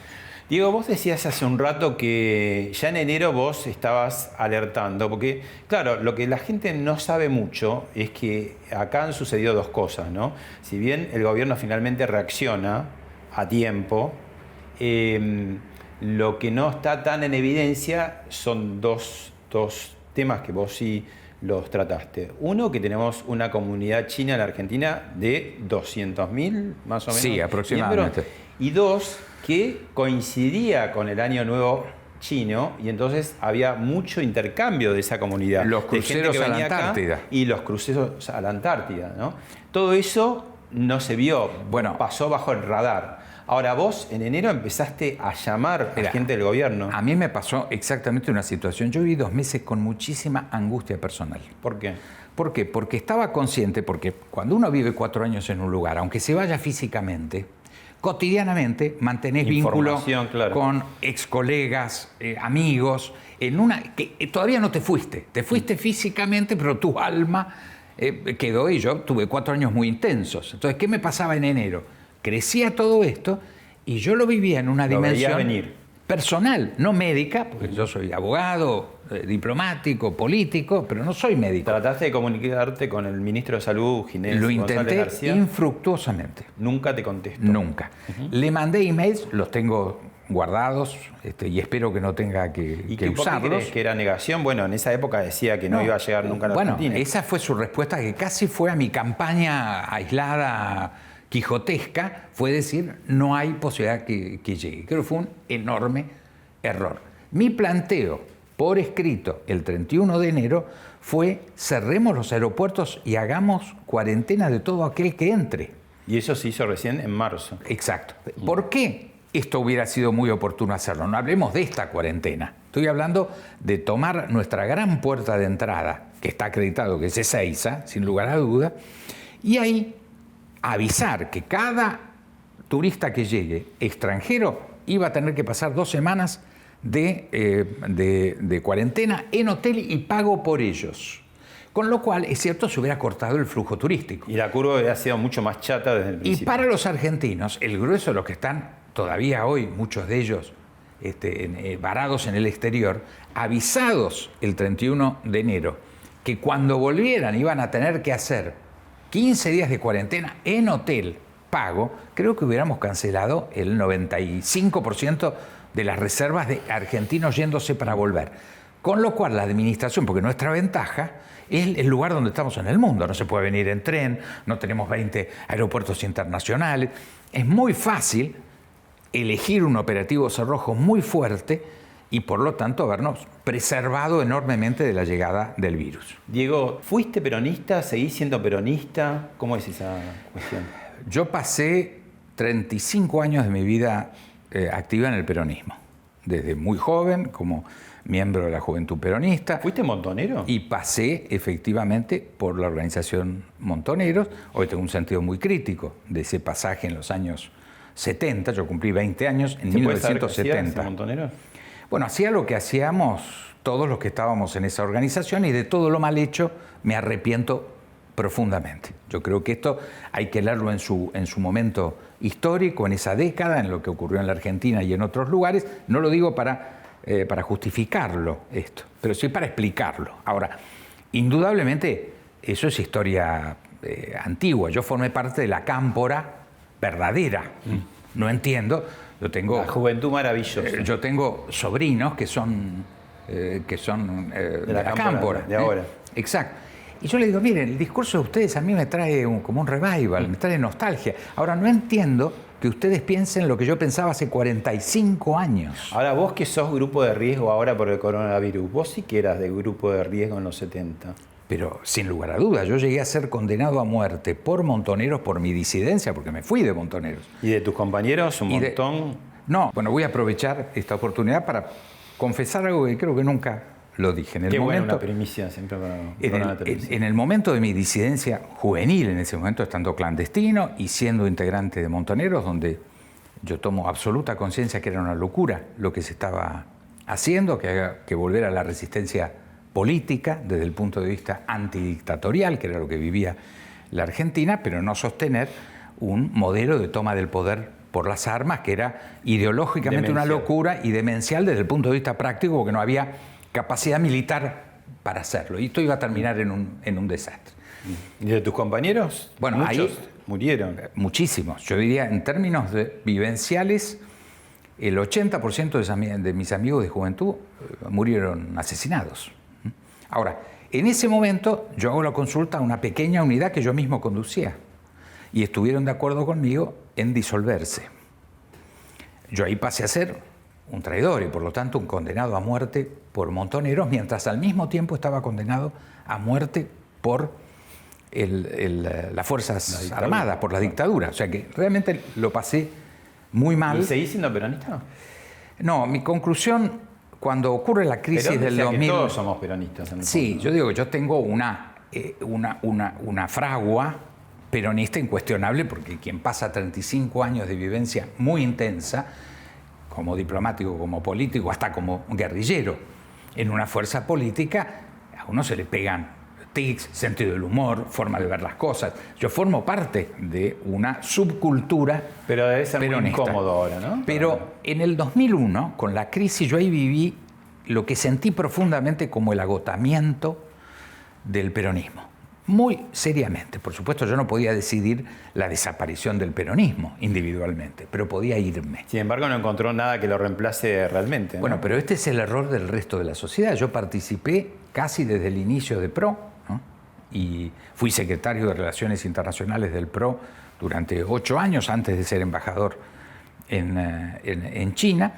Diego, vos decías hace un rato que ya en enero vos estabas alertando, porque claro, lo que la gente no sabe mucho es que acá han sucedido dos cosas, ¿no? Si bien el gobierno finalmente reacciona a tiempo, lo que no está tan en evidencia son dos temas que vos sí los trataste. Uno, que tenemos una comunidad china en la Argentina de 200.000, más o menos. Sí, aproximadamente. Y dos, que coincidía con el Año Nuevo chino y entonces había mucho intercambio de esa comunidad. Los cruceros a la Antártida. Y los cruceros a la Antártida, ¿no? Todo eso no se vio, pasó bajo el radar. Ahora vos en enero empezaste a llamar a gente del gobierno. A mí me pasó exactamente una situación. Yo viví 2 meses con muchísima angustia personal. ¿Por qué? ¿Por qué? Porque estaba consciente, porque cuando uno vive 4 años en un lugar, aunque se vaya físicamente, cotidianamente mantenés vínculo con ex colegas, amigos, en una que todavía no te fuiste físicamente, pero tu alma quedó, y yo tuve 4 años muy intensos. Entonces, ¿qué me pasaba en enero? Crecía todo esto y yo lo vivía en una dimensión personal, no médica, porque yo soy abogado, diplomático, político, pero no soy médico. ¿Trataste de comunicarte con el ministro de Salud, Ginés Lo González intenté García? Infructuosamente. ¿Nunca te contestó? Nunca. Le mandé emails, los tengo guardados, y espero que no tenga que usarlos. ¿Por qué crees que era negación? Bueno, en esa época decía que no iba a llegar nunca a la Argentina. Bueno, esa fue su respuesta, que casi fue a mi campaña aislada, quijotesca, fue decir, no hay posibilidad que llegue. Creo que fue un enorme error. Mi planteo por escrito el 31 de enero fue: cerremos los aeropuertos y hagamos cuarentena de todo aquel que entre. Y eso se hizo recién en marzo. Exacto. ¿Por qué esto hubiera sido muy oportuno hacerlo? No hablemos de esta cuarentena. Estoy hablando de tomar nuestra gran puerta de entrada, que está acreditado que es Ezeiza, sin lugar a duda, y ahí avisar que cada turista que llegue extranjero iba a tener que pasar 2 semanas de cuarentena en hotel y pago por ellos. Con lo cual, es cierto, se hubiera cortado el flujo turístico. Y la curva hubiera sido mucho más chata desde el principio. Y para los argentinos, el grueso de los que están todavía hoy, muchos de ellos varados en el exterior, avisados el 31 de enero, que cuando volvieran iban a tener que hacer 15 días de cuarentena en hotel pago, creo que hubiéramos cancelado el 95% de las reservas de argentinos yéndose para volver. Con lo cual la administración, porque nuestra ventaja es el lugar donde estamos en el mundo, no se puede venir en tren, no tenemos 20 aeropuertos internacionales, es muy fácil elegir un operativo cerrojo muy fuerte y por lo tanto habernos preservado enormemente de la llegada del virus. Diego, ¿fuiste peronista? ¿Seguís siendo peronista? ¿Cómo es esa cuestión? Yo pasé 35 años de mi vida activa en el peronismo, desde muy joven como miembro de la Juventud Peronista. ¿Fuiste montonero? Y pasé efectivamente por la organización Montoneros. Hoy tengo un sentido muy crítico de ese pasaje en los años 70. Yo cumplí 20 años en 1970. ¿Montonero? Bueno, hacía lo que hacíamos todos los que estábamos en esa organización y de todo lo mal hecho me arrepiento profundamente. Yo creo que esto hay que leerlo en su momento histórico, en esa década, en lo que ocurrió en la Argentina y en otros lugares. No lo digo para justificarlo esto, pero sí para explicarlo. Ahora, indudablemente eso es historia antigua. Yo formé parte de la cámpora verdadera. No entiendo. Yo tengo la juventud maravillosa. Yo tengo sobrinos que son de la cámpora de ahora. Exacto. Y yo le digo, miren, el discurso de ustedes a mí me trae como un revival, me trae nostalgia. Ahora, no entiendo que ustedes piensen lo que yo pensaba hace 45 años. Ahora, vos que sos grupo de riesgo ahora por el coronavirus, vos sí que eras de grupo de riesgo en los 70. Pero sin lugar a dudas, yo llegué a ser condenado a muerte por Montoneros por mi disidencia, porque me fui de Montoneros. ¿Y de tus compañeros un montón? No, bueno, voy a aprovechar esta oportunidad para confesar algo que creo que nunca lo dije. Qué buena una primicia siempre para una televisión. En el momento de mi disidencia juvenil, en ese momento estando clandestino y siendo integrante de Montoneros, donde yo tomo absoluta conciencia que era una locura lo que se estaba haciendo, que había que volver a la resistencia política desde el punto de vista antidictatorial, que era lo que vivía la Argentina, pero no sostener un modelo de toma del poder por las armas que era ideológicamente una locura y demencial desde el punto de vista práctico, porque no había capacidad militar para hacerlo. Y esto iba a terminar en un desastre. ¿Y de tus compañeros? Bueno, muchos ahí murieron. Muchísimos. Yo diría, en términos vivenciales, el 80% de mis amigos de juventud murieron asesinados. Ahora, en ese momento yo hago la consulta a una pequeña unidad que yo mismo conducía y estuvieron de acuerdo conmigo en disolverse. Yo ahí pasé a ser un traidor y por lo tanto un condenado a muerte por Montoneros, mientras al mismo tiempo estaba condenado a muerte por las Fuerzas Armadas, por la dictadura. O sea que realmente lo pasé muy mal. ¿Y seguís siendo peronista? No, mi conclusión, cuando ocurre la crisis del 2000... Que todos somos peronistas. En el sí, fondo. yo digo que yo tengo una fragua peronista incuestionable, porque quien pasa 35 años de vivencia muy intensa, como diplomático, como político, hasta como guerrillero, en una fuerza política, a uno se le pegan tics, sentido del humor, forma de ver las cosas. Yo formo parte de una subcultura pero debe ser peronista. Muy incómodo ahora, ¿no? Pero en el 2001, con la crisis, yo ahí viví lo que sentí profundamente como el agotamiento del peronismo. Muy seriamente. Por supuesto, yo no podía decidir la desaparición del peronismo individualmente, pero podía irme. Sin embargo, no encontró nada que lo reemplace realmente, ¿no? Bueno, pero este es el error del resto de la sociedad. Yo participé casi desde el inicio de PRO, ¿no? Y fui secretario de Relaciones Internacionales del PRO durante 8 años antes de ser embajador en China.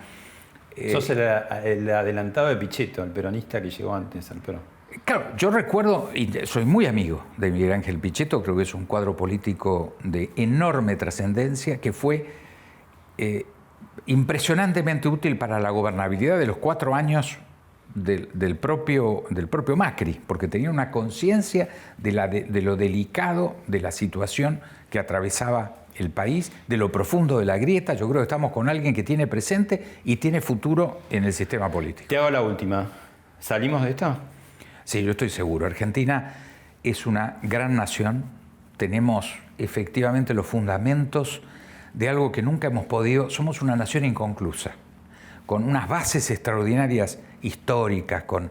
Sos el adelantado de Pichetto, el peronista que llegó antes al PRO. Claro, yo recuerdo, y soy muy amigo de Miguel Ángel Pichetto, creo que es un cuadro político de enorme trascendencia que fue impresionantemente útil para la gobernabilidad de los 4 años del propio Macri, porque tenía una conciencia de lo delicado de la situación que atravesaba el país, de lo profundo de la grieta. Yo creo que estamos con alguien que tiene presente y tiene futuro en el sistema político. Te hago la última. ¿Salimos de esto? Sí, yo estoy seguro. Argentina es una gran nación. Tenemos efectivamente los fundamentos de algo que nunca hemos podido. Somos una nación inconclusa, con unas bases extraordinarias históricas, con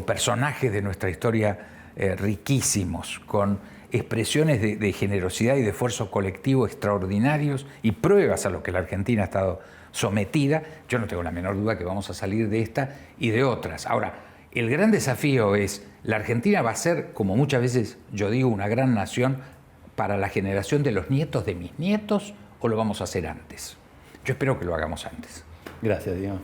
personajes de nuestra historia riquísimos, con expresiones de generosidad y de esfuerzo colectivo extraordinarios y pruebas a lo que la Argentina ha estado sometida. Yo no tengo la menor duda que vamos a salir de esta y de otras. Ahora, el gran desafío es, ¿la Argentina va a ser, como muchas veces yo digo, una gran nación para la generación de los nietos de mis nietos o lo vamos a hacer antes? Yo espero que lo hagamos antes. Gracias, Diego.